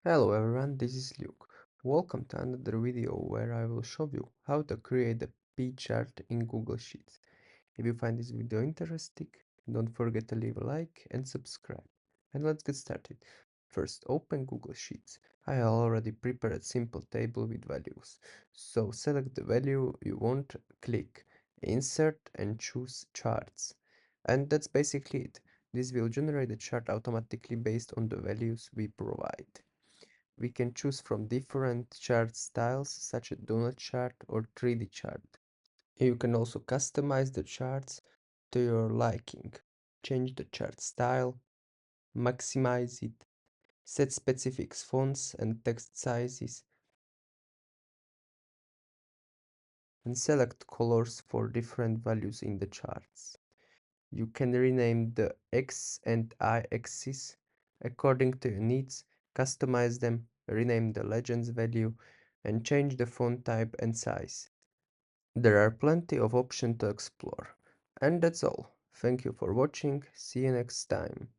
Hello everyone, this is Luke. Welcome to another video where I will show you how to create a pie chart in Google Sheets. If you find this video interesting, don't forget to leave a like and subscribe. And let's get started. First, open Google Sheets. I have already prepared a simple table with values. So select the value you want, click Insert and choose Charts. And that's basically it. This will generate the chart automatically based on the values we provide. We can choose from different chart styles such as donut chart or 3D chart. You can also customize the charts to your liking. Change the chart style, maximize it, set specific fonts and text sizes, and select colors for different values in the charts. You can rename the X and Y axis according to your needs, customize them, rename the legends value, and change the font type and size. There are plenty of options to explore. And that's all. Thank you for watching. See you next time.